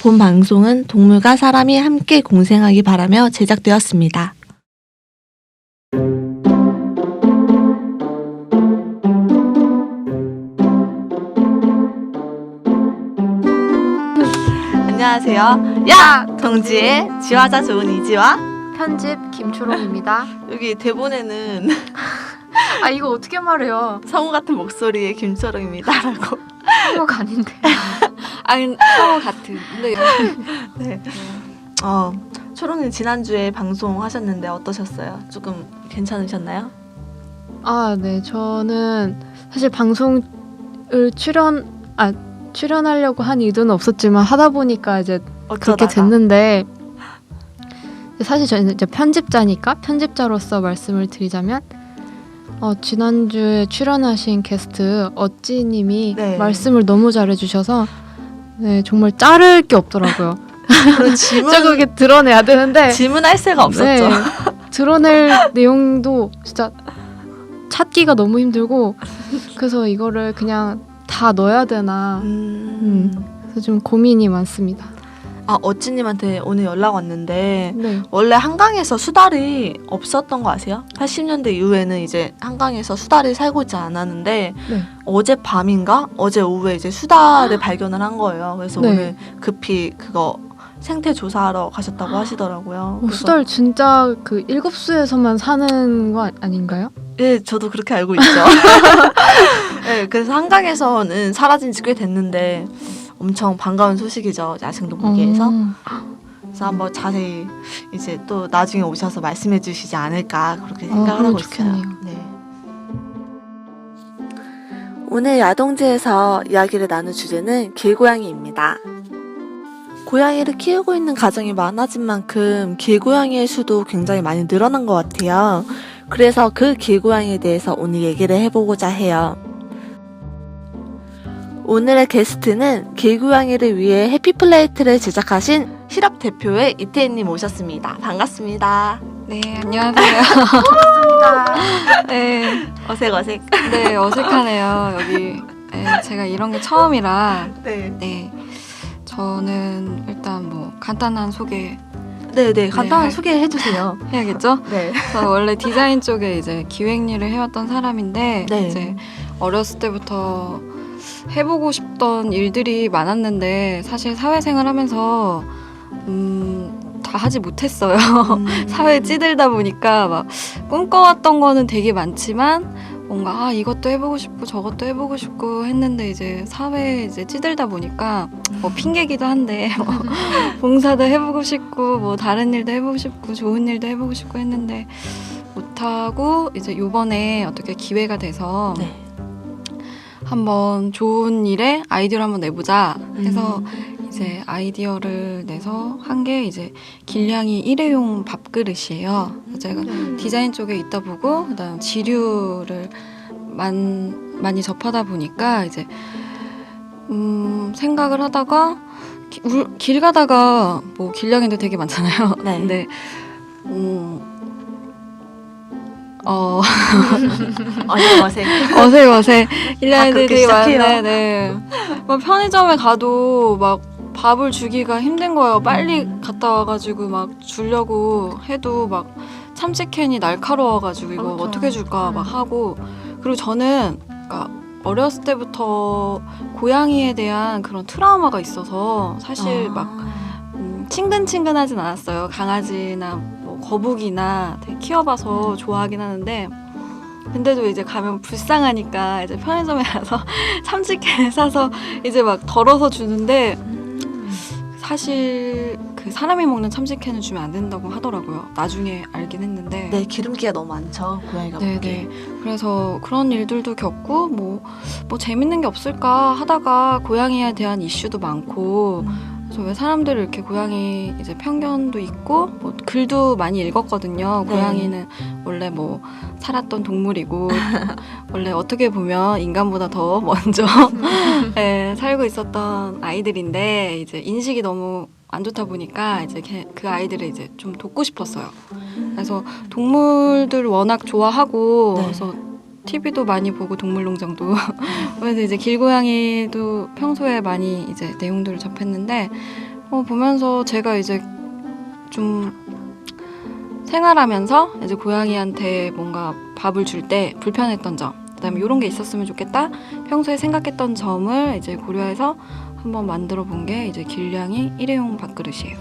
본 방송은 동물과 사람이 함께 공생하기 바라며 제작되었습니다. 안녕하세요. 야! 동지의 지화자 좋은 이지와 편집 김초롱입니다. 여기 대본에는 아 이거 어떻게 말해요? 성우 같은 목소리의 김초롱입니다 라고. 성우가 아닌데. 아니 성우 같은. 근데 네. 초롱님 지난주에 방송하셨는데 어떠셨어요? 조금 괜찮으셨나요? 아 네, 저는 사실 방송을 출연하려고 한 의도는 없었지만 하다 보니까 이제 그렇게 됐는데, 사실 저는 이제 편집자로서 말씀을 드리자면 지난주에 출연하신 게스트 어찌님이 네. 말씀을 너무 잘해주셔서 네, 정말 자를 게 없더라고요. 그게 드러내야 되는데 질문할 새가 없었죠. 네, 드러낼 내용도 진짜 찾기가 너무 힘들고, 그래서 이거를 그냥 다 넣어야 되나 그래서 좀 고민이 많습니다. 어찌님한테 오늘 연락 왔는데 네. 원래 한강에서 수달이 없었던 거 아세요? 80년대 이후에는 이제 한강에서 수달이 살고 있지 않았는데 네. 어젯밤인가? 어제 오후에 이제 수달을 발견을 한 거예요. 그래서 네. 오늘 급히 그거 생태 조사하러 가셨다고 하시더라고요. 그래서 수달 진짜 그 일급수에서만 사는 거 아닌가요? 예, 저도 그렇게 알고 있죠. 네, 그래서 한강에서는 사라진 지 꽤 됐는데 엄청 반가운 소식이죠. 야생동물계에서. 그래서 한번 자세히 이제 또 나중에 오셔서 말씀해 주시지 않을까 그렇게 생각을 하고 있어요. 네. 오늘 야동지에서 이야기를 나눌 주제는 길고양이입니다. 고양이를 키우고 있는 가정이 많아진 만큼 길고양이의 수도 굉장히 많이 늘어난 것 같아요. 그래서 그 길고양이에 대해서 오늘 얘기를 해보고자 해요. 오늘의 게스트는 길고양이를 위해 해피플레이트를 제작하신 실업 대표의 이태희님 오셨습니다. 반갑습니다. 네 안녕하세요. 반갑습니다. 네, 어색어색. 네 어색하네요 여기. 네, 제가 이런 게 처음이라. 네. 네, 저는 일단 뭐 간단한 소개 네네, 간단한 네. 소개해 주세요. 해야겠죠? 네. 저 원래 디자인 쪽에 이제 기획 일을 해왔던 사람인데 네. 이제 어렸을 때부터 해보고 싶던 일들이 많았는데 사실 사회생활 하면서 다 하지 못했어요. 사회에 찌들다 보니까 막 꿈꿔왔던 거는 되게 많지만 뭔가 이것도 해보고 싶고 저것도 해보고 싶고 했는데 이제 사회에 이제 찌들다 보니까 뭐 핑계기도 한데 뭐 봉사도 해보고 싶고 뭐 다른 일도 해보고 싶고 좋은 일도 해보고 싶고 했는데 못하고 이제 요번에 어떻게 기회가 돼서 네. 한번 좋은 일에 아이디어를 한번 내보자 해서 이제 아이디어를 내서 한 게 이제 길냥이 일회용 밥그릇이에요. 제가 디자인 쪽에 있다 보고 그다음 지류를 많이 접하다 보니까 이제 생각을 하다가 길 가다가 뭐 길냥이들 되게 많잖아요. 네. 근데 어색 길냥이들이 되게 많은데 네. 뭐 편의점에 가도 막 밥을 주기가 힘든 거예요. 빨리 갔다 와가지고 막 주려고 해도 막 참치캔이 날카로워가지고 이거 그렇죠. 어떻게 줄까 막 하고. 그리고 저는 그러니까 어렸을 때부터 고양이에 대한 그런 트라우마가 있어서 사실 막 친근친근하진 않았어요. 강아지나 뭐 거북이나 되게 키워봐서 좋아하긴 하는데, 근데도 이제 가면 불쌍하니까 이제 편의점에 가서 참치캔 사서 이제 막 덜어서 주는데, 사실 그 사람이 먹는 참치캔을 주면 안 된다고 하더라고요. 나중에 알긴 했는데. 네, 기름기가 너무 많죠, 고양이가. 네네. 그래서 그런 일들도 겪고 뭐 재밌는 게 없을까 하다가 고양이에 대한 이슈도 많고, 그래서 왜 사람들이 이렇게 고양이 이제 편견도 있고 뭐 글도 많이 읽었거든요. 네. 고양이는 원래 뭐 살았던 동물이고 원래 어떻게 보면 인간보다 더 먼저 네, 살고 있었던 아이들인데 이제 인식이 너무 안 좋다 보니까 이제 그 아이들을 이제 좀 돕고 싶었어요. 그래서 동물들 워낙 좋아하고 네. 그래서 TV도 많이 보고 동물농장도 그래서 이제 길고양이도 평소에 많이 이제 내용들을 접했는데 보면서 제가 이제 좀 생활하면서 이제 고양이한테 뭔가 밥을 줄 때 불편했던 점, 그다음에 이런 게 있었으면 좋겠다. 평소에 생각했던 점을 이제 고려해서 한번 만들어 본 게 이제 길냥이 일회용 밥그릇이에요.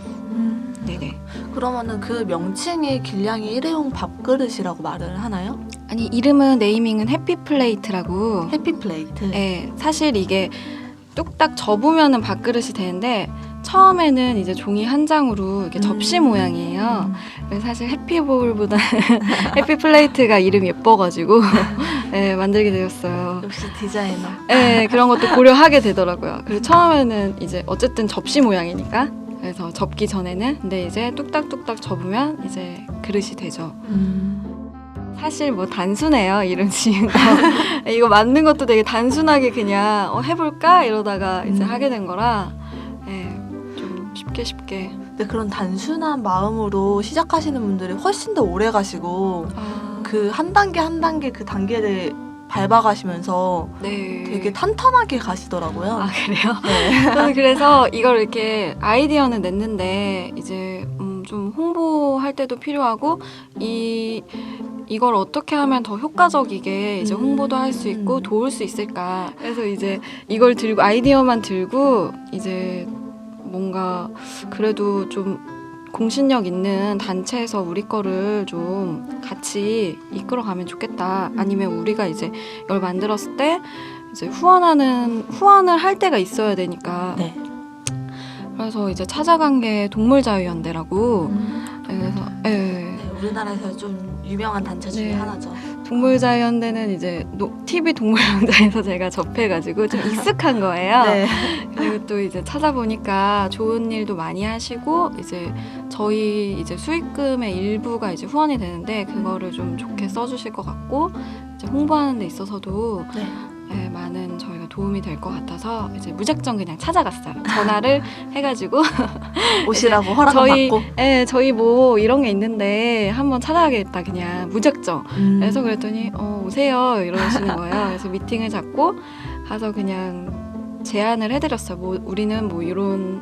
네네. 그러면은 그 명칭이 길냥이 일회용 밥그릇이라고 말을 하나요? 아니 이름은 네이밍은 해피플레이트라고. 해피플레이트. 네, 사실 이게 뚝딱 접으면은 밥그릇이 되는데 처음에는 이제 종이 한 장으로 이렇게 접시 모양이에요. 그래서 사실 해피볼보다 해피플레이트가 이름이 예뻐가지고 네, 만들게 되었어요. 역시 디자이너. 네, 그런 것도 고려하게 되더라고요. 그리고 처음에는 이제 어쨌든 접시 모양이니까 그래서 접기 전에는 근데 이제 뚝딱뚝딱 접으면 이제 그릇이 되죠. 사실 뭐 단순해요, 이름 지은 거. 이거 만든 것도 되게 단순하게 그냥 해볼까 이러다가 이제 하게 된 거라 네, 좀 쉽게 근데 그런 단순한 마음으로 시작하시는 분들이 훨씬 더 오래 가시고 그 한 단계 한 단계 그 단계를 밟아가시면서 네. 되게 탄탄하게 가시더라고요. 아 그래요? 네. 저는 그래서 이걸 이렇게 아이디어는 냈는데 이제 좀 홍보할 때도 필요하고 이걸 어떻게 하면 더 효과적이게 이제 홍보도 할 수 있고 도울 수 있을까. 그래서 이제 이걸 들고 아이디어만 들고 이제 뭔가 그래도 좀 공신력 있는 단체에서 우리 거를 좀 같이 이끌어가면 좋겠다. 아니면 우리가 이제 이걸 만들었을 때 이제 후원을 할 때가 있어야 되니까. 네. 그래서 이제 찾아간 게 동물자유연대라고. 그래서 네, 우리나라에서 좀 유명한 단체 중에 네. 하나죠. 동물자유연대는 이제 TV 동물농장에서 제가 접해가지고 좀 익숙한 거예요. 네. 그리고 또 이제 찾아보니까 좋은 일도 많이 하시고 이제 저희 이제 수익금의 일부가 이제 후원이 되는데 그거를 좀 좋게 써주실 것 같고 이제 홍보하는 데 있어서도 네. 네, 많은 저희가 도움이 될 것 같아서 이제 무작정 그냥 찾아갔어요. 전화를 해가지고 오시라고 허락을 받고. 네, 저희 뭐 이런 게 있는데 한번 찾아가겠다 그냥 무작정. 그래서 그랬더니 오세요 이러시는 거예요. 그래서 미팅을 잡고 가서 그냥 제안을 해드렸어요. 뭐 우리는 뭐 이런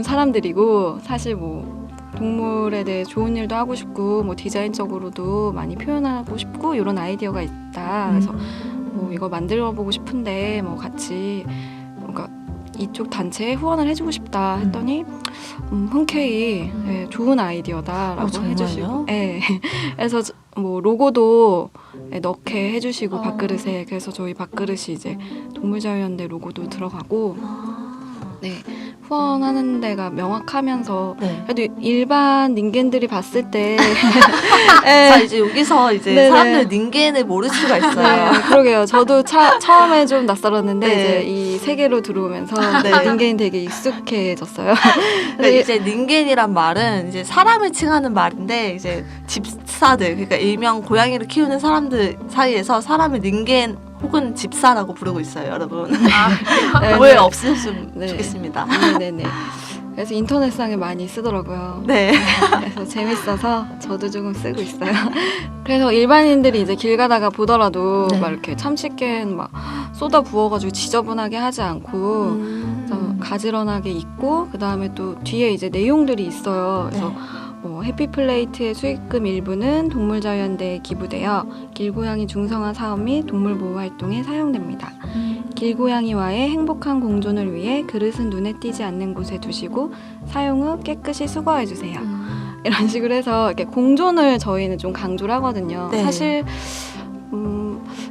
사람들이고 사실 뭐 동물에 대해 좋은 일도 하고 싶고 뭐 디자인적으로도 많이 표현하고 싶고 이런 아이디어가 있다. 그래서 뭐 이거 만들어 보고 싶은데 뭐 같이 그러니까 이쪽 단체에 후원을 해주고 싶다 했더니 흔쾌히 네, 좋은 아이디어다라고 정말요? 해주시고 네. 그래서 뭐 로고도 넣게 해주시고 밥그릇에 그래서 저희 밥그릇이 이제 동물자유연대 로고도 들어가고 네 후원하는 데가 명확하면서 네. 그래도 일반 닌겐들이 봤을 때 자 이제 여기서 이제 네네. 사람들 닌겐을 모를 수가 있어요. 네, 그러게요. 저도 처음에 좀 낯설었는데 네. 이제 이 세계로 들어오면서 네. 닌겐이 되게 익숙해졌어요. 근데 이제 닌겐이란 말은 이제 사람을 칭하는 말인데 이제 집사들 그러니까 일명 고양이를 키우는 사람들 사이에서 사람을 닌겐 혹은 집사라고 부르고 있어요, 여러분. 네, 오해 네. 없으셨으면 네. 좋겠습니다. 네네네. 그래서 인터넷상에 많이 쓰더라고요. 네. 그래서 재밌어서 저도 조금 쓰고 있어요. 그래서 일반인들이 이제 길 가다가 보더라도 네. 막 이렇게 참치캔 막 쏟아 부어가지고 지저분하게 하지 않고 좀 가지런하게 입고 그 다음에 또 뒤에 이제 내용들이 있어요. 그래서 해피플레이트의 수익금 일부는 동물자유연대에 기부되어 길고양이 중성화 사업 및 동물보호 활동에 사용됩니다. 길고양이와의 행복한 공존을 위해 그릇은 눈에 띄지 않는 곳에 두시고 사용 후 깨끗이 수거해주세요. 이런 식으로 해서 이렇게 공존을 저희는 좀 강조를 하거든요. 네. 사실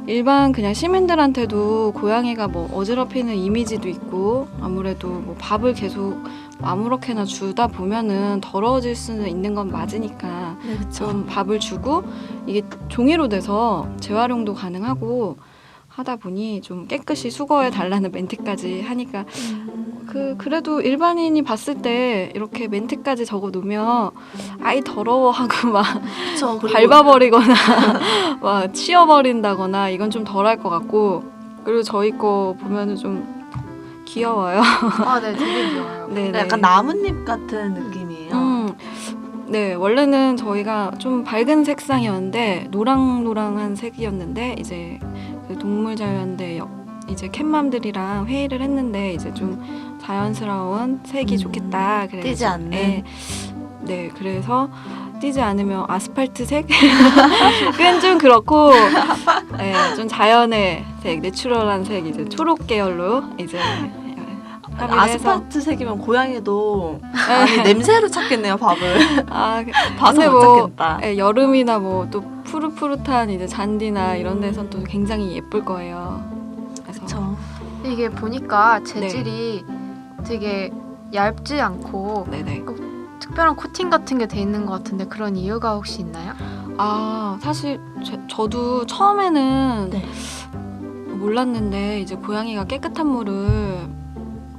일반 그냥 시민들한테도 고양이가 뭐 어지럽히는 이미지도 있고 아무래도 뭐 밥을 계속 아무렇게나 주다 보면은 더러워질 수는 있는 건 맞으니까 네, 그렇죠. 좀 밥을 주고 이게 종이로 돼서 재활용도 가능하고 하다 보니 좀 깨끗이 수거해 달라는 멘트까지 하니까 그래도 일반인이 봤을 때 이렇게 멘트까지 적어 놓으면 아이 더러워하고 막 그쵸. 그리고 밟아버리거나 막 치워버린다거나 이건 좀 덜할 것 같고 그리고 저희 거 보면은 좀 귀여워요. 아, 네, 되게 귀여워요. 네, 약간 나뭇잎 같은 느낌이에요. 네, 원래는 저희가 좀 밝은 색상이었는데 노랑노랑한 색이었는데 이제 그 동물자유연대 이제 캣맘들이랑 회의를 했는데 이제 좀 자연스러운 색이 좋겠다. 그래서 띄지 않는. 네, 그래서 띄지 않으면 아스팔트색? 그건 좀 그렇고, 네, 좀 자연의 색, 내추럴한 색, 이제 초록 계열로 이제 합의를 해서. 아스팔트 색이면 고양이도 아니, 냄새로 찾겠네요, 밥을. 아, 봐서 근데 못 뭐, 찾겠다. 예, 여름이나 뭐 또 푸릇푸릇한 이제 잔디나 이런 데선 또 굉장히 예쁠 거예요. 그래서 그쵸. 이게 보니까 재질이 되게 얇지 않고 네네. 특별한 코팅 같은 게 돼 있는 것 같은데 그런 이유가 혹시 있나요? 아, 사실 저도 처음에는 네. 몰랐는데 이제 고양이가 깨끗한 물을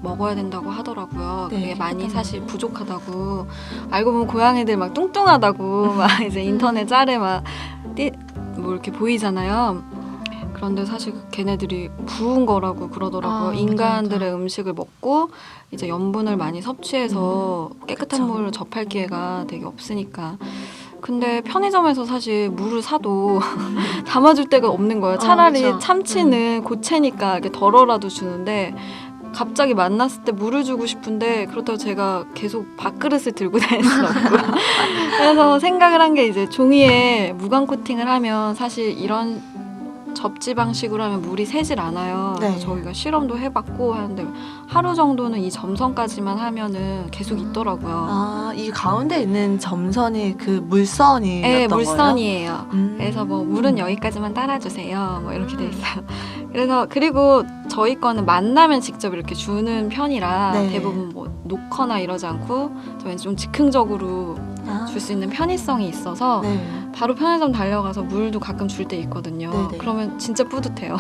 먹어야 된다고 하더라고요. 네, 그게 많이 깨끗한 사실 물을. 부족하다고. 알고 보면 고양이들 막 뚱뚱하다고 막 이제 인터넷 짤에 막 뭐 이렇게 보이잖아요. 그런데 사실 걔네들이 부은 거라고 그러더라고요. 아, 인간들의 음식을 먹고 이제 염분을 많이 섭취해서 깨끗한 그쵸. 물을 접할 기회가 되게 없으니까. 근데 편의점에서 사실 물을 사도 담아줄 데가 없는 거예요. 차라리 그쵸. 참치는 고체니까 이렇게 덜어라도 주는데 갑자기 만났을 때 물을 주고 싶은데 그렇다고 제가 계속 밥그릇을 들고 다닐 수는 없고 그래서 생각을 한 게 이제 종이에 무광 코팅을 하면 사실 이런 접지 방식으로 하면 물이 새질 않아요. 네. 그래서 저희가 실험도 해봤고 하는데 하루 정도는 이 점선까지만 하면은 계속 있더라고요. 아, 이 가운데 있는 점선이 그 물선이었던 네, 거예요? 물선이에요. 음. 그래서 뭐 물은 여기까지만 따라주세요. 뭐 이렇게 돼 있어요. 그래서 그리고 저희 거는 만나면 직접 이렇게 주는 편이라 네. 대부분 뭐 놓거나 이러지 않고 저희는 좀 즉흥적으로 줄 수 있는 편의성이 있어서 네. 바로 편의점 달려가서 물도 가끔 줄 때 있거든요. 네네. 그러면 진짜 뿌듯해요.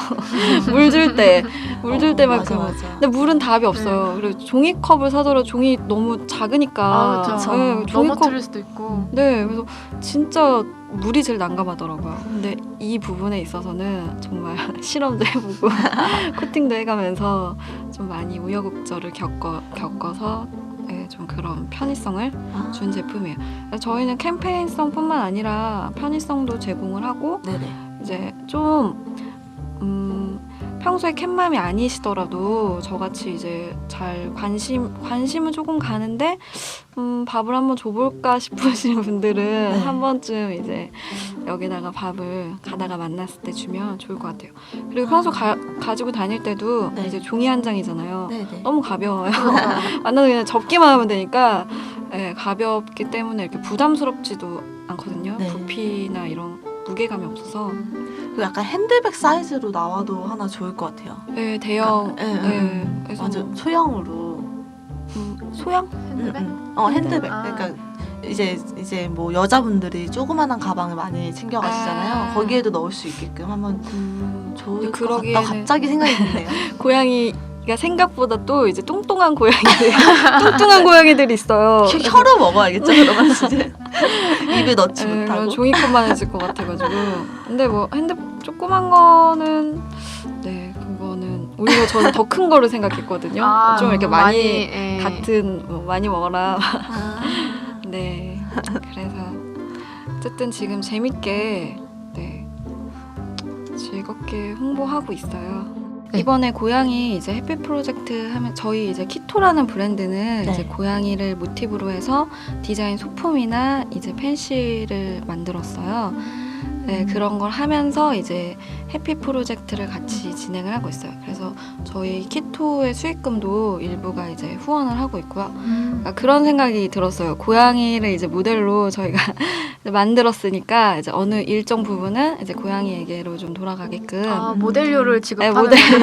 물 줄 때, 물 줄 때만큼. 맞아, 맞아. 근데 물은 답이 없어요. 그리고 종이컵을 사더라도 종이 너무 작으니까. 그렇죠. 네, 종이컵. 넘어뜨릴 수도 있고. 네, 그래서 진짜 물이 제일 난감하더라고요. 근데 이 부분에 있어서는 정말 실험도 해보고 코팅도 해가면서 좀 많이 우여곡절을 겪어서 네, 좀 그런 편의성을 아. 준 제품이에요. 그래서 저희는 캠페인성뿐만 아니라 편의성도 제공을 하고 네네. 이제 좀 평소에 캣맘이 아니시더라도 저같이 이제 잘 관심은 조금 가는데 밥을 한번 줘볼까 싶으신 분들은 네. 한 번쯤 이제 여기다가 밥을 가다가 만났을 때 주면 좋을 것 같아요. 그리고 평소 가지고 다닐 때도 네. 이제 종이 한 장이잖아요. 네네. 너무 가벼워요. 만나서 그냥 접기만 하면 되니까 네, 가볍기 때문에 이렇게 부담스럽지도 않거든요. 네. 부피나 이런 무게감이 없어서 그 약간 핸드백 사이즈로 나와도 하나 좋을 것 같아요. 네, 대형 네, 네, 그래서 맞아. 뭐, 소형으로. 소형? 핸드백? 핸드백. 아. 그러니까 이제 뭐 여자분들이 조그만한 가방을 많이 챙겨가시잖아요. 아. 거기에도 넣을 수 있게끔 한번 좋을 것 그러기에는- 같다. 갑자기 생각이 드네요. 고양이가 생각보다 또 이제 뚱뚱한 고양이들이 있어요. 혀로 먹어야겠죠. 그러면 이제 입에 넣지 네, 못하고. 종이컵만 해질 것 같아가지고. 근데 뭐 조그만 거는 네 그거는 오히려 저는 더 큰 거를 생각했거든요. 좀 이렇게 많이 예. 같은 뭐 많이 먹어라. 아. 네. 그래서 어쨌든 지금 재밌게 네 즐겁게 홍보하고 있어요. 네. 이번에 고양이 이제 햇빛 프로젝트 하면 저희 이제 키토라는 브랜드는 네. 이제 고양이를 모티브로 해서 디자인 소품이나 이제 펜시를 만들었어요. 네, 그런 걸 하면서 이제 햇빛 프로젝트를 같이 진행을 하고 있어요. 그래서 저희 키토의 수익금도 일부가 이제 후원을 하고 있고요. 그러니까 그런 생각이 들었어요. 고양이를 이제 모델로 저희가 만들었으니까 이제 어느 일정 부분은 이제 고양이에게로 좀 돌아가게끔 아, 모델료를 네, 지급하는 모델을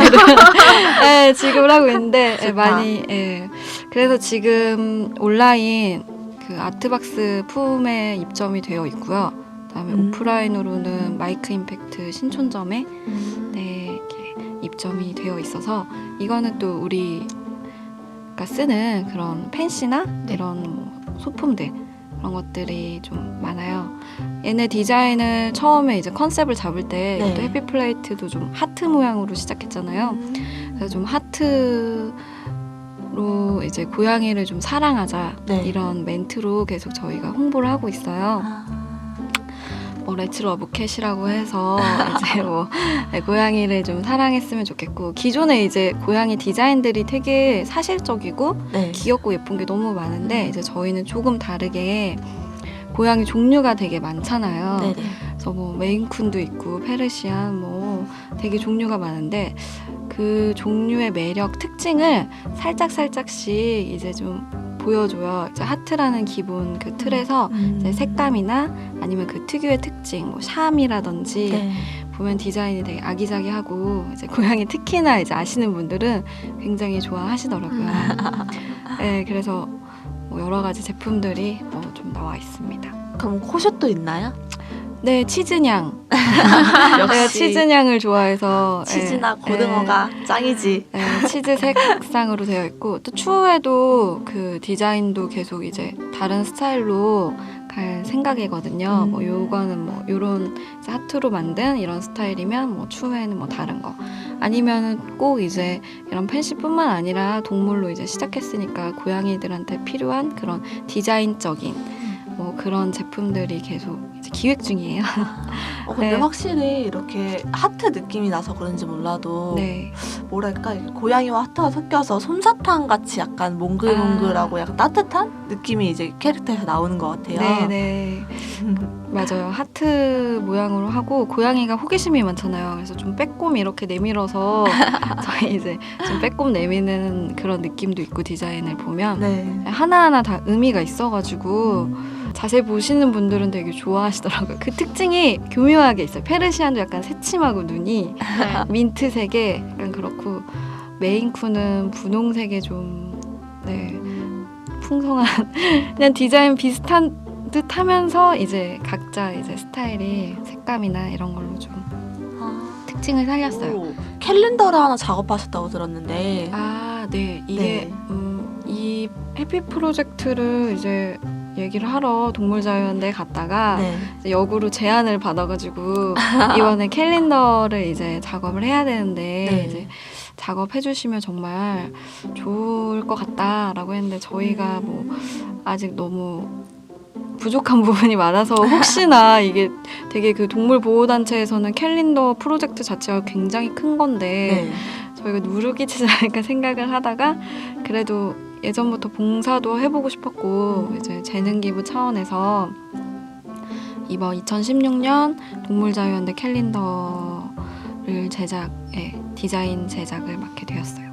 네, 지급을 하고 있는데 네, 좋다. 많이 그래서 지금 온라인 그 아트박스 품에 입점이 되어 있고요. 그다음에 오프라인으로는 마이크 임팩트 신촌점에 네, 이렇게 입점이 되어 있어서 이거는 또 우리가 쓰는 그런 펜시나 이런 뭐 소품들 그런 것들이 좀 많아요. 얘네 디자인을 처음에 이제 컨셉을 잡을 때 네. 또 해피 플레이트도 좀 하트 모양으로 시작했잖아요. 그래서 좀 하트로 이제 고양이를 좀 사랑하자 네. 이런 멘트로 계속 저희가 홍보를 하고 있어요. 아. 레츠 러브 캣이라고 해서 이제 뭐 고양이를 좀 사랑했으면 좋겠고, 기존에 이제 고양이 디자인들이 되게 사실적이고 네. 귀엽고 예쁜 게 너무 많은데, 이제 저희는 조금 다르게 고양이 종류가 되게 많잖아요. 네네. 그래서 뭐 메인쿤도 있고 페르시안 뭐 되게 종류가 많은데, 그 종류의 매력 특징을 살짝씩 이제 좀 보여줘요. 이제 하트라는 기본 그 틀에서 이제 색감이나 아니면 그 특유의 특징, 뭐 샴이라든지 네. 보면 디자인이 되게 아기자기하고, 이제 고양이 특히나 이제 아시는 분들은 굉장히 좋아하시더라고요. 네, 그래서 뭐 여러 가지 제품들이 좀 나와 있습니다. 그럼 코숏도 있나요? 네, 치즈냥. 역시 제가 치즈냥을 좋아해서 치즈나 고등어가 짱이지. 치즈 색상으로 되어 있고, 또 추후에도 그 디자인도 계속 이제 다른 스타일로 갈 생각이거든요. 뭐 요거는 뭐 요런 하트로 만든 이런 스타일이면 뭐 추후에는 뭐 다른 거, 아니면은 꼭 이제 이런 펜시뿐만 아니라 동물로 이제 시작했으니까 고양이들한테 필요한 그런 디자인적인 뭐 그런 제품들이 계속 이제 기획 중이에요. 근데 네. 확실히 이렇게 하트 느낌이 나서 그런지 몰라도 네. 뭐랄까 이게 고양이와 하트가 섞여서 솜사탕 같이 약간 몽글몽글하고 약간 따뜻한 느낌이 이제 캐릭터에서 나오는 것 같아요. 네네. 맞아요. 하트 모양으로 하고, 고양이가 호기심이 많잖아요. 그래서 좀 빼꼼 이렇게 내밀어서 저희 이제 좀 빼꼼 내미는 그런 느낌도 있고, 디자인을 보면 네. 하나하나 다 의미가 있어가지고 자세히 보시는 분들은 되게 좋아하시더라고요. 그 특징이 교묘하게 있어요. 페르시안도 약간 새침하고 눈이 민트색에 약간 그렇고, 메인쿤은 분홍색에 좀 풍성한 그냥 디자인 비슷한 듯 하면서 이제 각자 이제 스타일이 색감이나 이런 걸로 좀 특징을 살렸어요. 오, 캘린더를 하나 작업하셨다고 들었는데. 네. 이게 이 해피 프로젝트를 이제 얘기를 하러 동물자유원대에 갔다가 네. 이제 역으로 제안을 받아가지고 이번에 캘린더를 이제 작업을 해야 되는데 네. 이제 작업해 주시면 정말 좋을 것 같다라고 했는데, 저희가 뭐 아직 너무 부족한 부분이 많아서, 혹시나 이게 되게 그 동물보호단체에서는 캘린더 프로젝트 자체가 굉장히 큰 건데 네. 저희가 누르기지 않을까 생각을 하다가, 그래도 예전부터 봉사도 해보고 싶었고 이제 재능기부 차원에서 이번 2016년 동물자유연대 캘린더를 디자인 제작을 맡게 되었어요.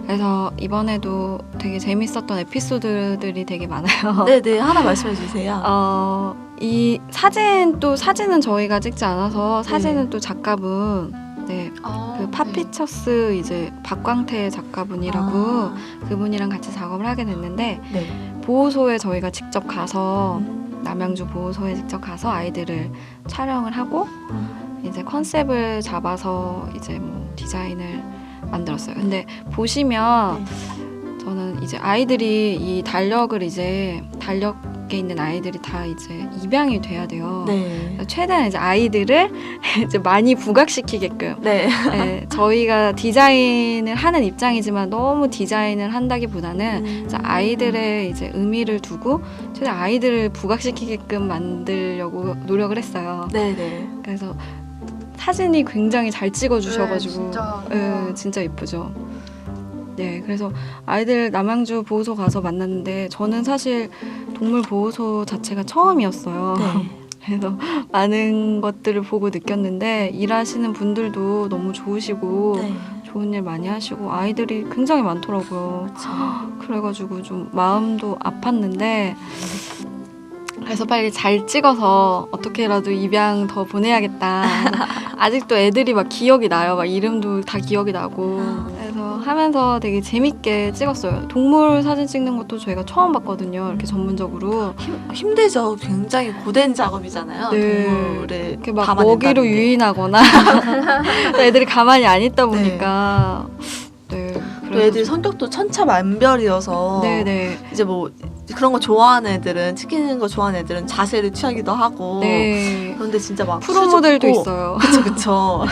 그래서 이번에도 되게 재밌었던 에피소드들이 되게 많아요. 네네, 하나 말씀해 주세요. 이 사진은 저희가 찍지 않아서, 사진은 또 작가분, 그 파피처스 이제 박광태 작가분이라고 그분이랑 같이 작업을 하게 됐는데, 네. 보호소에 저희가 직접 가서 남양주 보호소에 직접 가서 아이들을 촬영을 하고 이제 컨셉을 잡아서 이제 뭐 디자인을 만들었어요. 근데 보시면 저는 이제 아이들이 이 달력에 있는 아이들이 다 이제 입양이 돼야 돼요. 네. 최대한 이제 아이들을 이제 많이 부각시키게끔. 네. 저희가 디자인을 하는 입장이지만 너무 디자인을 한다기보다는 이제 아이들의 이제 의미를 두고 최대한 아이들을 부각시키게끔 만들려고 노력을 했어요. 네네. 그래서 사진이 굉장히 잘 찍어주셔가지고 진짜. 진짜 예쁘죠. 네, 그래서 아이들 남양주 보호소 가서 만났는데, 저는 사실 동물 보호소 자체가 처음이었어요. 네. 그래서 많은 것들을 보고 느꼈는데, 일하시는 분들도 너무 좋으시고 네. 좋은 일 많이 하시고 아이들이 굉장히 많더라고요. 그래가지고 좀 마음도 아팠는데, 그래서 빨리 잘 찍어서 어떻게라도 입양 더 보내야겠다. 아직도 애들이 막 기억이 나요. 막 이름도 다 기억이 나고. 그래서 하면서 되게 재밌게 찍었어요. 동물 사진 찍는 것도 저희가 처음 봤거든요. 이렇게 전문적으로. 힘들죠. 굉장히 고된 작업이잖아요. 네. 동물을 이렇게 막 담아낸다는 먹이로 게. 유인하거나 애들이 가만히 안 있다 보니까. 네. 또 애들 성격도 천차만별이어서 네네. 이제 뭐 그런 거 좋아하는 애들은 치키는 거 좋아하는 애들은 자세를 취하기도 하고 네. 그런데 진짜 막 프로 모델도 수줍고. 있어요. 그쵸.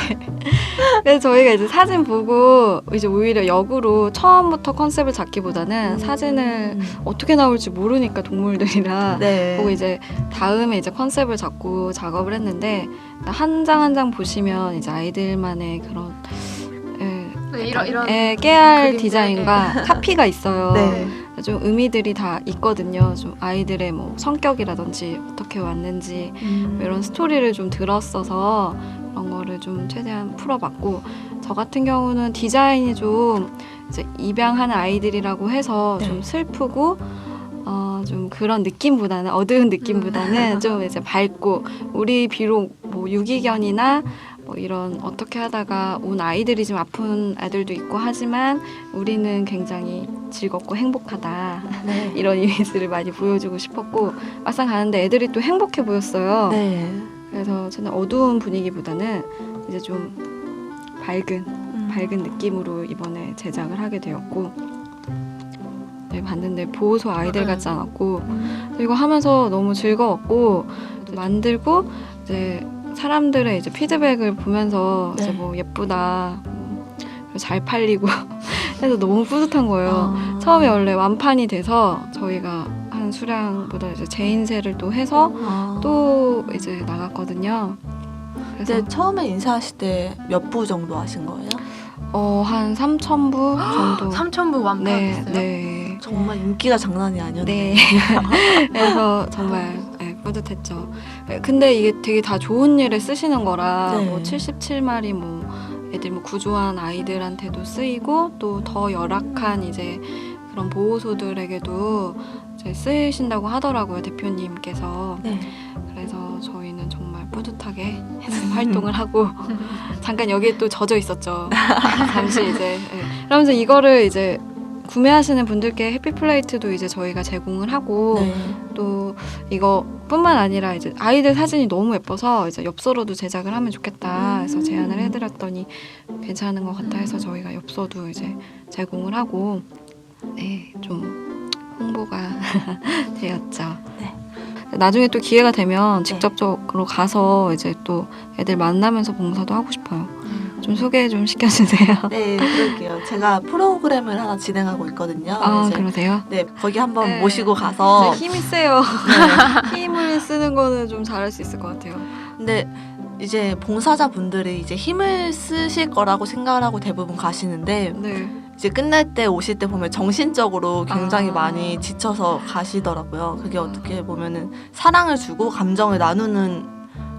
그래서 저희가 이제 사진 보고 이제 오히려 역으로 처음부터 컨셉을 잡기보다는 사진을 어떻게 나올지 모르니까 동물들이라 네. 보고 이제 다음에 이제 컨셉을 잡고 작업을 했는데 한 장 한 장 보시면 이제 아이들만의 그런 깨알 그림들, 디자인과 카피가 있어요. 네. 좀 의미들이 다 있거든요. 좀 아이들의 뭐 성격이라든지 어떻게 왔는지 뭐 이런 스토리를 좀 들었어서 그런 거를 좀 최대한 풀어봤고 저 같은 경우는 디자인이 좀 이제 입양하는 아이들이라고 해서 네. 좀 슬프고 좀 그런 느낌보다는 어두운 느낌보다는 좀 이제 밝고 우리 비록 뭐 유기견이나 뭐 이런 어떻게 하다가 온 아이들이 좀 아픈 아이들도 있고 하지만 우리는 굉장히 즐겁고 행복하다 네. 이런 이미지를 많이 보여주고 싶었고 막상 가는데 애들이 또 행복해 보였어요. 네. 그래서 저는 어두운 분위기보다는 이제 좀 밝은 느낌으로 이번에 제작을 하게 되었고 네, 봤는데 보호소 아이들 같지 않았고 이거 하면서 너무 즐거웠고 만들고 이제 사람들의 이제 피드백을 보면서 네. 이제 뭐 예쁘다 그리고 잘 팔리고 해서 너무 뿌듯한 거예요. 처음에 원래 완판이 돼서 저희가 한 수량보다 이제 재인쇄를 또 해서 또 이제 나갔거든요. 그래서 근데 처음에 인사하실 때 몇 부 정도 하신 거예요? 한 3,000부 정도. 3,000부 완판했어요. 네. 정말 인기가 장난이 아니었네. 네. 그래서 정말 뿌듯했죠. 근데 이게 되게 다 좋은 일에 쓰시는 거라 네. 뭐 77마리 뭐 애들 뭐 구조한 아이들한테도 쓰이고 또 더 열악한 이제 그런 보호소들에게도 이제 쓰이신다고 하더라고요 대표님께서. 네. 그래서 저희는 정말 뿌듯하게 활동을 하고 잠깐 여기에 또 젖어 있었죠. 잠시 이제 그러면서 이거를 이제 구매하시는 분들께 해피플레이트도 이제 저희가 제공을 하고 네. 또 이거뿐만 아니라 이제 아이들 사진이 너무 예뻐서 이제 엽서로도 제작을 하면 좋겠다 해서 제안을 해드렸더니 괜찮은 것 같다 해서 저희가 엽서도 이제 제공을 하고 좀 홍보가 되었죠. 네. 나중에 또 기회가 되면 직접적으로 가서 이제 또 애들 만나면서 봉사도 하고 싶어요. 좀 소개 좀 시켜주세요. 네, 그럴게요. 제가 프로그램을 하나 진행하고 있거든요. 이제 그러세요? 네, 거기 한번 네. 모시고 가서 힘이 세요. 힘을 쓰는 거는 좀 잘할 수 있을 것 같아요. 근데 이제 봉사자분들이 이제 힘을 쓰실 거라고 생각을 하고 대부분 가시는데 네. 이제 끝날 때 오실 때 보면 정신적으로 굉장히 아. 많이 지쳐서 가시더라고요. 그게 어떻게 보면은 사랑을 주고 감정을 나누는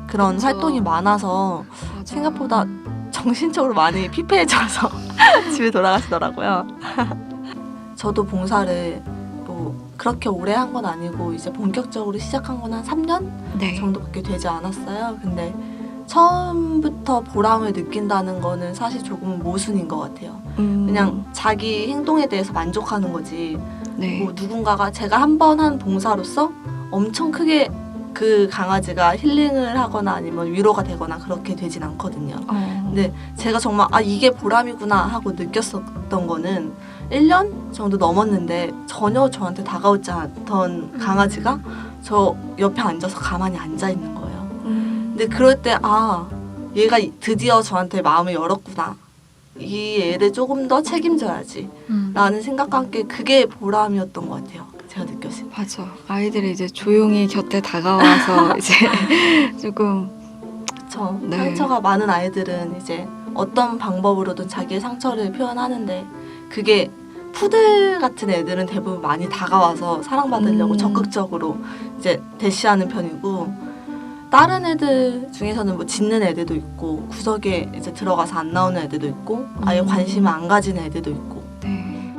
그런 그쵸. 활동이 많아서 맞아. 생각보다 정신적으로 많이 피폐해져서 집에 돌아가시더라고요. 저도 봉사를 뭐 그렇게 오래 한 건 아니고 이제 본격적으로 시작한 건 한 3년 네. 정도밖에 되지 않았어요. 근데 처음부터 보람을 느낀다는 거는 사실 조금 모순인 것 같아요. 그냥 자기 행동에 대해서 만족하는 거지. 네. 뭐 누군가가 제가 한 번 한 봉사로서 엄청 크게 그 강아지가 힐링을 하거나 아니면 위로가 되거나 그렇게 되진 않거든요. 근데 제가 정말 이게 보람이구나 하고 느꼈었던 거는 1년 정도 넘었는데 전혀 저한테 다가오지 않던 강아지가 저 옆에 앉아서 가만히 앉아 있는 거예요. 근데 그럴 때 얘가 드디어 저한테 마음을 열었구나. 이 애를 조금 더 책임져야지 라는 생각과 함께 그게 보람이었던 것 같아요. 제가 느꼈을 때. 맞아. 아이들이 이제 조용히 곁에 다가와서 이제 조금 네. 상처가 많은 아이들은 이제 어떤 방법으로든 자기의 상처를 표현하는데 그게 푸들 같은 애들은 대부분 많이 다가와서 사랑받으려고 적극적으로 이제 대시하는 편이고 다른 애들 중에서는 뭐 짖는 애들도 있고 구석에 이제 들어가서 안 나오는 애들도 있고 아예 관심을 안 가지는 애들도 있고 네.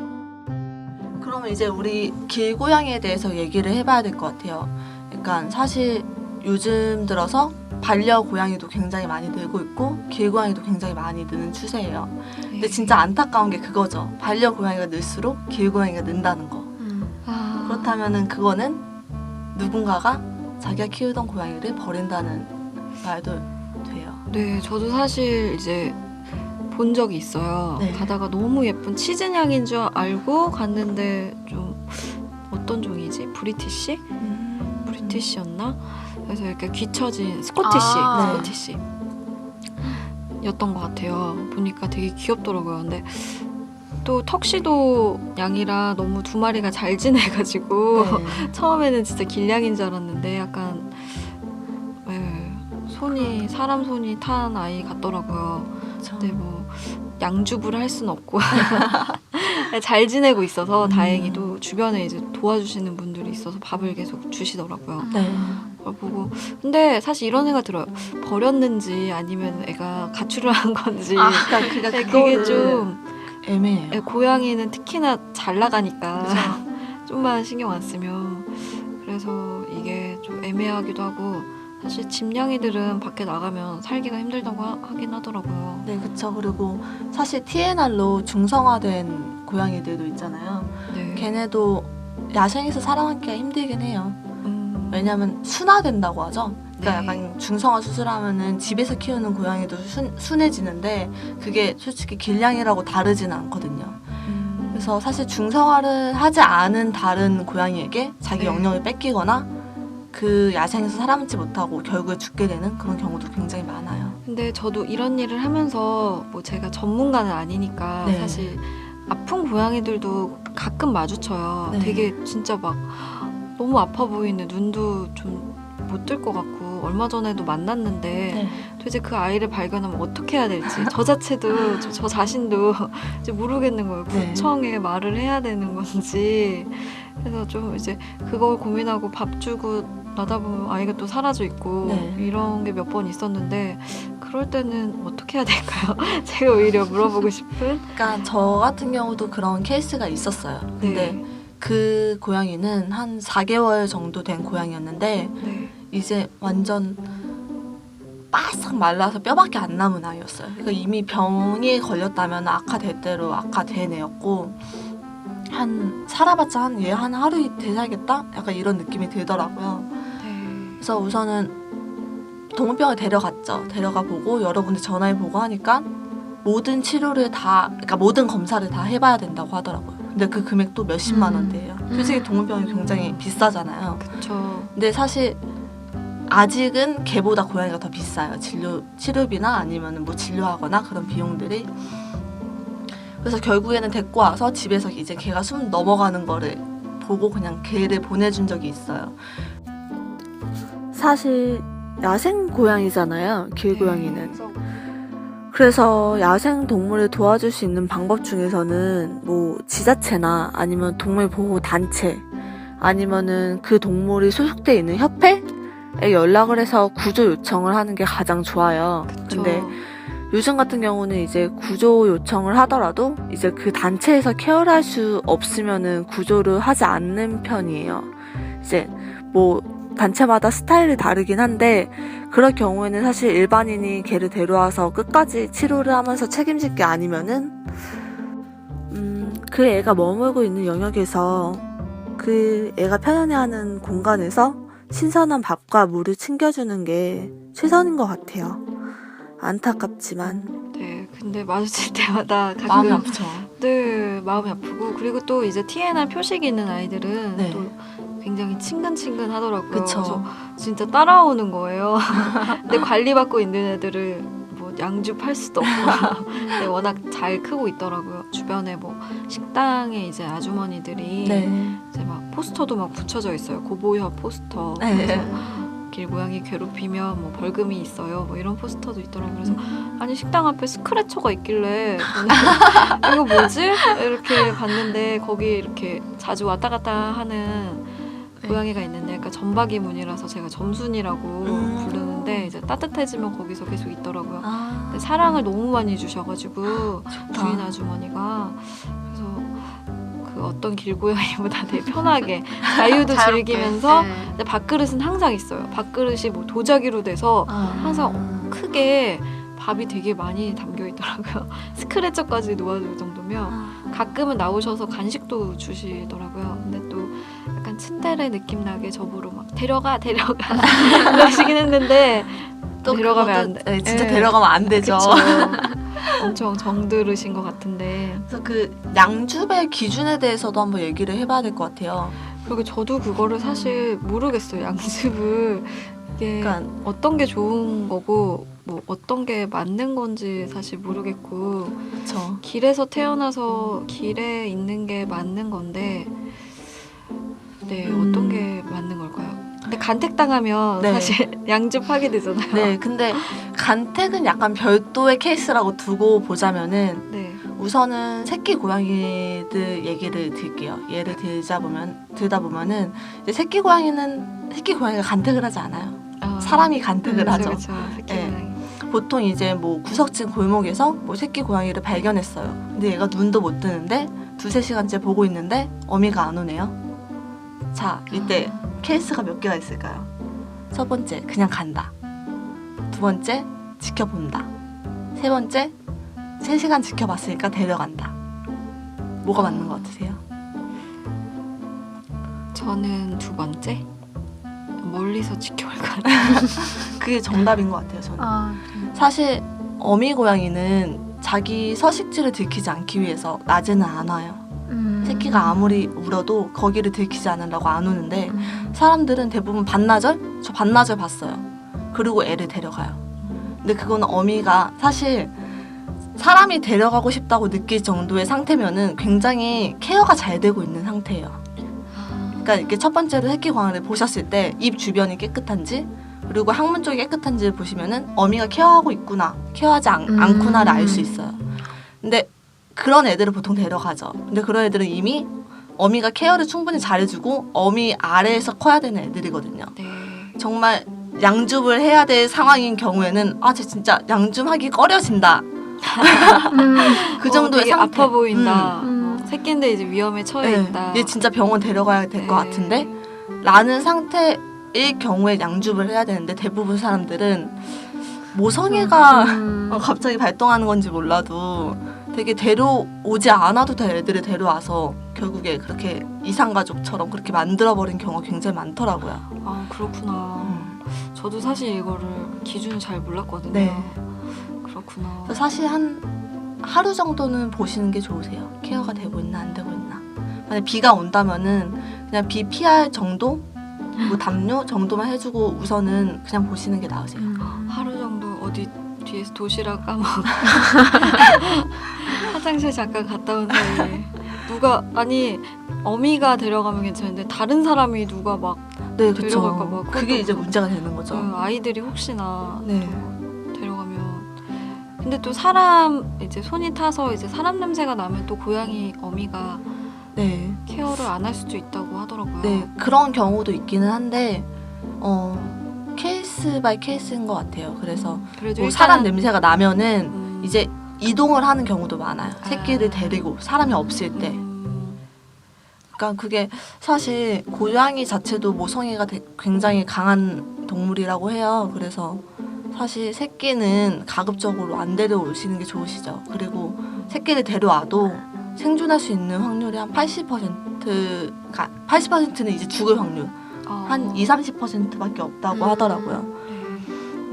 그러면 이제 우리 길고양이에 대해서 얘기를 해봐야 될 것 같아요. 그러니까 사실 요즘 들어서 반려고양이도 굉장히 많이 늘고 있고 길고양이도 굉장히 많이 느는 추세예요. 근데 진짜 안타까운 게 그거죠. 반려고양이가 늘수록 길고양이가 는다는 거. 그렇다면은 그거는 누군가가 자기가 키우던 고양이를 버린다는 말도 돼요. 네, 저도 사실 이제 본 적이 있어요. 네. 가다가 너무 예쁜 치즈냥인 줄 알고 갔는데 좀 어떤 종이지? 브리티시? 브리티시였나? 그래서 이렇게 귀처진 스코티시 였던 것 같아요. 보니까 되게 귀엽더라고요. 근데 또 턱시도 양이라 너무 두 마리가 잘 지내가지고 네. 처음에는 진짜 길냥인 줄 알았는데 약간 사람 손이 탄 아이 같더라고요. 근데 뭐 양주부를 할 순 없고 잘 지내고 있어서 다행히도 주변에 이제 도와주시는 분들이 있어서 밥을 계속 주시더라고요. 네. 그걸 보고 근데 사실 이런 생각 들어요. 버렸는지 아니면 애가 가출을 한 건지 그러니까 그게 그거를 좀 애매해요. 고양이는 특히나 잘 나가니까 그죠? 좀만 신경 안 쓰면 그래서 이게 좀 애매하기도 하고 사실 집냥이들은 밖에 나가면 살기가 힘들다고 하긴 하더라고요. 네, 그쵸. 그리고 사실 TNR로 중성화된 고양이들도 있잖아요. 네. 걔네도 야생에서 살아남기가 힘들긴 해요. 왜냐면 순화된다고 하죠. 그러니까 네. 약간 중성화 수술하면은 집에서 키우는 고양이도 순해지는데 그게 솔직히 길냥이라고 다르지는 않거든요. 그래서 사실 중성화를 하지 않은 다른 고양이에게 자기 네. 영역을 뺏기거나 그 야생에서 살아남지 못하고 결국에 죽게 되는 그런 경우도 굉장히 많아요. 근데 저도 이런 일을 하면서 뭐 제가 전문가는 아니니까 네. 사실 아픈 고양이들도 가끔 마주쳐요. 네. 되게 진짜 막 너무 아파 보이는 눈도 좀 못 뜰 것 같고 얼마 전에도 만났는데 네. 도대체 그 아이를 발견하면 어떻게 해야 될지 저 자체도 저 자신도 이제 모르겠는 거예요. 네. 구청에 말을 해야 되는 건지 그래서 좀 이제 그걸 고민하고 밥 주고 나다 보면 아이가 또 사라져 있고 네. 이런 게 몇 번 있었는데 그럴 때는 어떻게 해야 될까요? 제가 오히려 물어보고 싶은 그러니까 저 같은 경우도 그런 케이스가 있었어요. 근데 네. 그 고양이는 한 4개월 정도 된 고양이였는데 네. 이제 완전 바싹 말라서 뼈밖에 안 남은 아이였어요. 그러니까 이미 병에 걸렸다면 악화될 대로 악화된 애였고 한 살아봤자 한 얘 한 하루 이틀 살겠다? 약간 이런 느낌이 들더라고요. 네. 그래서 우선은 동물병원 데려갔죠. 데려가 보고 여러 군데 전화해 보고 하니까 모든 치료를 다, 그러니까 모든 검사를 다 해봐야 된다고 하더라고요. 근데 그 금액도 몇십만 원대예요. 솔직히 동물병원이 굉장히 비싸잖아요. 그쵸. 근데 사실 아직은 개보다 고양이가 더 비싸요. 치료비나 아니면 뭐 진료하거나 그런 비용들이. 그래서 결국에는 데리고 와서 집에서 이제 걔가 숨 넘어가는 거를 보고 그냥 걔를 보내준 적이 있어요. 사실 야생 고양이잖아요. 길고양이는. 그래서 야생 동물을 도와줄 수 있는 방법 중에서는 뭐 지자체나 아니면 동물보호단체 아니면은 그 동물이 소속돼 있는 협회에 연락을 해서 구조 요청을 하는 게 가장 좋아요. 그쵸. 근데 요즘 같은 경우는 이제 구조 요청을 하더라도 이제 그 단체에서 케어를 할 수 없으면은 구조를 하지 않는 편이에요. 이제 뭐 단체마다 스타일이 다르긴 한데 그럴 경우에는 사실 일반인이 걔를 데려와서 끝까지 치료를 하면서 책임질 게 아니면은 그 애가 머물고 있는 영역에서 그 애가 편안해하는 공간에서 신선한 밥과 물을 챙겨주는 게 최선인 것 같아요. 안타깝지만 네. 근데 마주칠 때마다 가끔 마음이 아프죠. 네, 마음이 아프고 그리고 또 이제 TNR 표식이 있는 아이들은 네. 또 굉장히 친근친근 하더라고요. 그쵸. 그래서 진짜 따라오는 거예요. 근데 관리받고 있는 애들을 뭐 양주 팔 수도 없고 근데 워낙 잘 크고 있더라고요. 주변에 뭐 식당에 이제 아주머니들이 네. 이제 막 포스터도 막 붙여져 있어요. 고보협 포스터. 네. 그래서 길고양이 괴롭히면 뭐 벌금이 있어요. 뭐 이런 포스터도 있더라고요. 그래서 아니 식당 앞에 스크래쳐가 있길래 저는 이거 뭐지? 이렇게 봤는데 거기 이렇게 자주 왔다 갔다 하는 고양이가 있는데 약간 점박이 문이라서 제가 점순이라고 부르는데 이제 따뜻해지면 거기서 계속 있더라고요. 아, 근데 사랑을 너무 많이 주셔가지고 좋다. 주인 아주머니가 그래서 그 어떤 길고양이보다 되게 편하게 자유도 자유롭게. 즐기면서 네. 근데 밥그릇은 항상 있어요. 밥그릇이 뭐 도자기로 돼서 항상 크게 밥이 되게 많이 담겨 있더라고요. 스크래쳐까지 놓아줄 정도면 가끔은 나오셔서 간식도 주시더라고요. 근데 또 약간 츤데레 느낌 나게 저보러 막 데려가 그러시긴 했는데 또 데려가면 그것도, 안 돼. 네, 진짜 네. 데려가면 안 되죠. 그쵸. 엄청 정들으신 것 같은데 그래서 그 양주배 기준에 대해서도 한번 얘기를 해봐야 될 것 같아요. 그리고 저도 그거를 사실 모르겠어요. 양습을 이게 그러니까 어떤 게 좋은 거고 뭐 어떤 게 맞는 건지 사실 모르겠고 그쵸. 길에서 태어나서 길에 있는 게 맞는 건데 네 어떤 게 맞는 걸까요? 근데 간택당하면 네. 사실 양즙하게 되잖아요. 네, 근데 간택은 약간 별도의 케이스라고 두고 보자면은 네. 우선은 새끼 고양이들 얘기를 들게요. 예를 들다 보면은 이제 새끼 고양이가 간택을 하지 않아요. 아, 사람이 간택을 하죠. 그렇죠. 새끼 네. 고양이. 보통 이제 뭐 구석진 골목에서 뭐 새끼 고양이를 발견했어요. 근데 얘가 눈도 못 뜨는데 2-3시간째 보고 있는데 어미가 안 오네요. 자, 이때 케이스가 몇 개가 있을까요? 첫 번째, 그냥 간다. 두 번째, 지켜본다. 세 번째, 3시간 지켜봤으니까 데려간다. 뭐가 맞는 것 같으세요? 저는 두 번째 멀리서 지켜볼 것 같아요. 그게 정답인 것 같아요, 저는. 아, 사실 어미 고양이는 자기 서식지를 들키지 않기 위해서 낮에는 안 와요. 새끼가 아무리 울어도 거기를 들키지 않으려고 안 오는데 사람들은 대부분 반나절? 저 반나절 봤어요. 그리고 애를 데려가요. 근데 그거는 어미가 사실 사람이 데려가고 싶다고 느낄 정도의 상태면은 굉장히 케어가 잘 되고 있는 상태예요. 그러니까 이렇게 첫 번째로 새끼 고양이를 보셨을 때 입 주변이 깨끗한지 그리고 항문 쪽이 깨끗한지를 보시면은 어미가 케어하고 있구나, 케어하지 않구나를 알 수 있어요. 근데 그런 애들을 보통 데려가죠. 근데 그런 애들은 이미 어미가 케어를 충분히 잘해주고 어미 아래에서 커야 되는 애들이거든요. 네. 정말 양줍을 해야 될 상황인 경우에는 쟤 진짜 양줍하기 꺼려진다. 그 정도의 되게 상태. 아파 보인다. 음. 새끼인데 이제 위험에 처해 네, 있다. 얘 진짜 병원 데려가야 될 것 네. 같은데 라는 상태일 경우에 양줍을 해야 되는데 대부분 사람들은 모성애가 갑자기 발동하는 건지 몰라도 되게 데려오지 않아도 될 애들을 데려와서 결국에 그렇게 이상가족처럼 그렇게 만들어버린 경우가 굉장히 많더라고요. 아 그렇구나. 저도 사실 이거를 기준을 잘 몰랐거든요. 네. 그렇구나. 그래서 사실 한 하루 정도는 보시는 게 좋으세요. 케어가 되고 있나 안 되고 있나. 만약 비가 온다면은 그냥 비 피할 정도, 뭐 담요 정도만 해주고 우선은 그냥 보시는 게 나으세요. 하루 정도 어디 뒤에서 도시락 까먹고 화장실 잠깐 갔다 온 사이에 누가 아니 어미가 데려가면 괜찮은데 다른 사람이 누가 막 네, 데려갈까 봐. 그렇죠. 그게 이제 문제가 되는 거죠. 아이들이 혹시나 네. 또 데려가면 근데 또 사람 이제 손이 타서 이제 사람 냄새가 나면 또 고양이 어미가 네, 케어를 안 할 수도 있다고 하더라고요. 네 그런 경우도 있기는 한데 케이스 바이 케이스인 것 같아요. 그래서 그래도 뭐 일단 사람 냄새가 나면은 이제 이제 이동을 하는 경우도 많아요. 아. 새끼를 데리고 사람이 없을 때. 그러니까 그게 사실 고양이 자체도 모성애가 굉장히 강한 동물이라고 해요. 그래서 사실 새끼는 가급적으로 안 데려오시는 게 좋으시죠. 그리고 새끼를 데려와도 생존할 수 있는 확률이 한 80%가 80%는 이제 죽을 확률 한 20-30%밖에 없다고 하더라고요.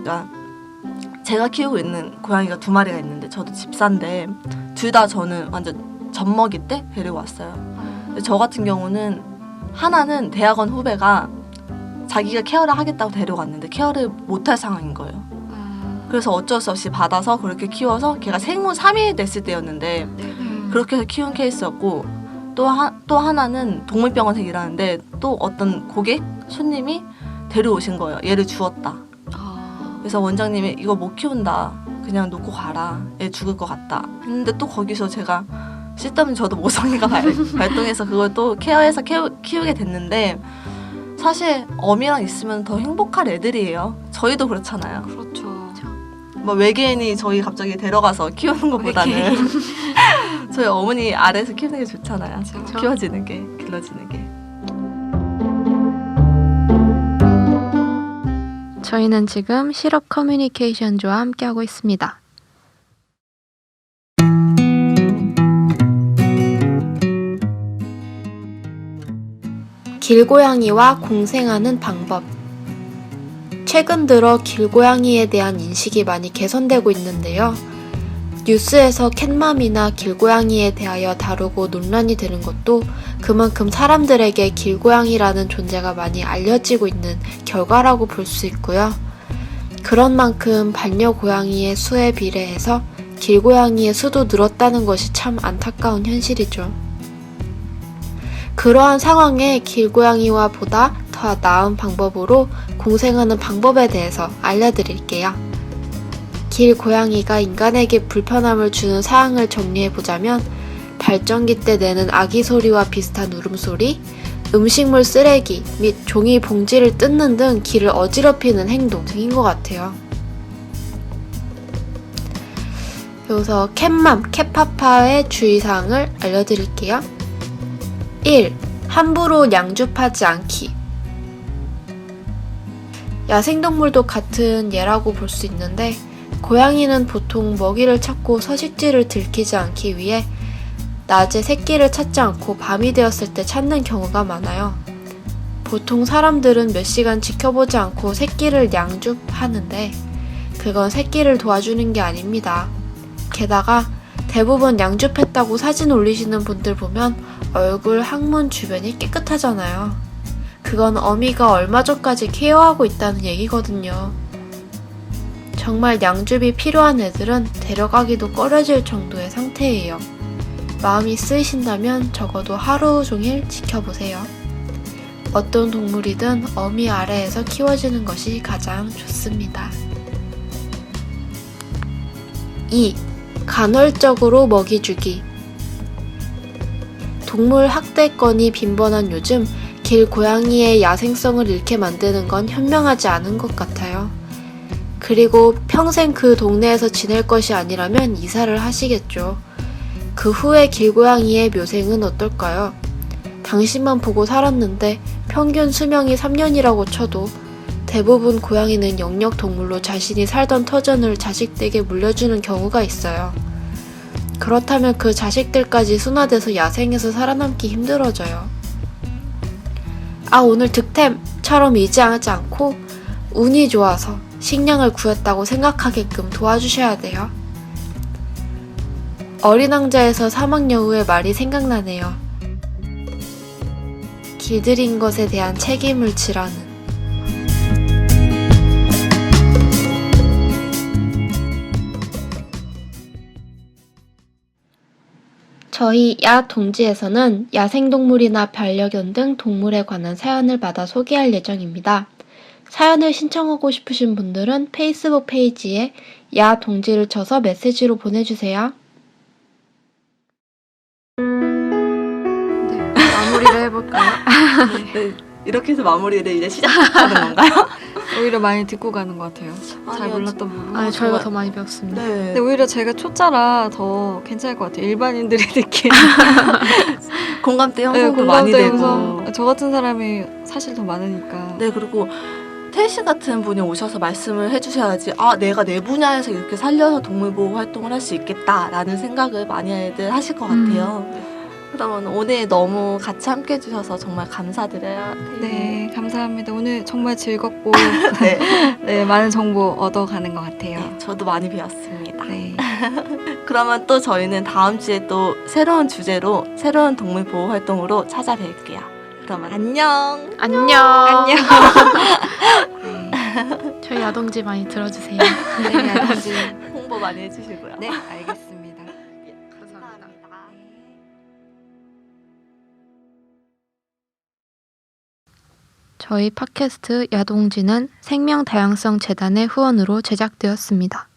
그러니까 제가 키우고 있는 고양이가 2마리가 있는데 저도 집사인데 둘 다 저는 완전 젖먹이 때 데리고 왔어요. 근데 저 같은 경우는 하나는 대학원 후배가 자기가 케어를 하겠다고 데려갔는데 케어를 못할 상황인 거예요. 그래서 어쩔 수 없이 받아서 그렇게 키워서 걔가 생후 3일 됐을 때였는데 그렇게 해서 키운 케이스였고 또 하나는 동물병원에서 일하는데 또 어떤 고객, 손님이 데려오신 거예요. 얘를 주었다. 그래서 원장님이 이거 못 키운다. 그냥 놓고 가라. 얘 죽을 것 같다. 했는데 또 거기서 제가 쓸데없는 저도 모성애가 발동해서 그걸 또 케어해서 키우게 됐는데 사실 어미랑 있으면 더 행복할 애들이에요. 저희도 그렇잖아요. 그렇죠. 뭐 외계인이 저희 갑자기 데려가서 키우는 것보다는 저희 어머니 아래에서 키우는 게 좋잖아요. 그렇죠. 키워지는 게, 길러지는 게. 저희는 지금 실업 커뮤니케이션조와 함께하고 있습니다. 길고양이와 공생하는 방법. 최근 들어 길고양이에 대한 인식이 많이 개선되고 있는데요. 뉴스에서 캣맘이나 길고양이에 대하여 다루고 논란이 되는 것도 그만큼 사람들에게 길고양이라는 존재가 많이 알려지고 있는 결과라고 볼 수 있고요. 그런 만큼 반려고양이의 수에 비례해서 길고양이의 수도 늘었다는 것이 참 안타까운 현실이죠. 그러한 상황에 길고양이와 보다 더 나은 방법으로 공생하는 방법에 대해서 알려드릴게요. 길고양이가 인간에게 불편함을 주는 사항을 정리해보자면 발전기 때 내는 아기 소리와 비슷한 울음소리, 음식물 쓰레기 및 종이 봉지를 뜯는 등 길을 어지럽히는 행동 등인 것 같아요. 여기서 캣맘, 캣파파의 주의사항을 알려드릴게요. 1. 함부로 양줍하지 않기. 야생동물도 같은 예라고 볼 수 있는데 고양이는 보통 먹이를 찾고 서식지를 들키지 않기 위해 낮에 새끼를 찾지 않고 밤이 되었을 때 찾는 경우가 많아요. 보통 사람들은 몇 시간 지켜보지 않고 새끼를 양줍하는데 그건 새끼를 도와주는 게 아닙니다. 게다가 대부분 양줍했다고 사진 올리시는 분들 보면 얼굴 항문 주변이 깨끗하잖아요. 그건 어미가 얼마 전까지 케어하고 있다는 얘기거든요. 정말 양줍이 필요한 애들은 데려가기도 꺼려질 정도의 상태예요. 마음이 쓰이신다면 적어도 하루 종일 지켜보세요. 어떤 동물이든 어미 아래에서 키워지는 것이 가장 좋습니다. 2. 간헐적으로 먹이 주기. 동물 학대건이 빈번한 요즘 길고양이의 야생성을 잃게 만드는 건 현명하지 않은 것 같아요. 그리고 평생 그 동네에서 지낼 것이 아니라면 이사를 하시겠죠. 그 후에 길고양이의 묘생은 어떨까요? 당신만 보고 살았는데 평균 수명이 3년이라고 쳐도 대부분 고양이는 영역동물로 자신이 살던 터전을 자식들에게 물려주는 경우가 있어요. 그렇다면 그 자식들까지 순화돼서 야생에서 살아남기 힘들어져요. 아, 오늘 득템처럼 의지하지 않고 운이 좋아서 식량을 구했다고 생각하게끔 도와주셔야 돼요. 어린 왕자에서 사막여우의 말이 생각나네요. 길들인 것에 대한 책임을 지라는. 저희 야 동지에서는 야생동물이나 반려견 등 동물에 관한 사연을 받아 소개할 예정입니다. 사연을 신청하고 싶으신 분들은 페이스북 페이지에 야 동지를 쳐서 메시지로 보내주세요. 네, 마무리를 해볼까요? 네, 이렇게 해서 마무리를 이제 시작하는 건가요? 오히려 많이 듣고 가는 것 같아요. 잘 아니요, 몰랐던 부분. 아니, 저희가 더 많이 배웠습니다. 네. 근데 오히려 제가 초짜라 더 괜찮을 것 같아요. 일반인들이 듣기에. 공감대 네, 형성도 많이 공감대 되고. 형성. 저 같은 사람이 사실 더 많으니까. 네, 그리고 태씨 같은 분이 오셔서 말씀을 해주셔야지, 아, 내가 내 분야에서 이렇게 살려서 동물보호 활동을 할 수 있겠다라는 생각을 많이들 하실 것 같아요. 그러면 오늘 너무 같이 함께 해주셔서 정말 감사드려요. 네, 감사합니다. 오늘 정말 즐겁고 네. 네, 많은 정보 얻어가는 것 같아요. 네, 저도 많이 배웠습니다. 네. 그러면 또 저희는 다음 주에 또 새로운 주제로 새로운 동물보호 활동으로 찾아뵐게요. 그러면 안녕. 안녕. 안녕. 저희 야동지 많이 들어주세요. 네, 아버지. 홍보 많이 해주시고요. 네, 알겠습니다. 감사합니다. 저희 팟캐스트 야동지는 생명다양성재단의 후원으로 제작되었습니다.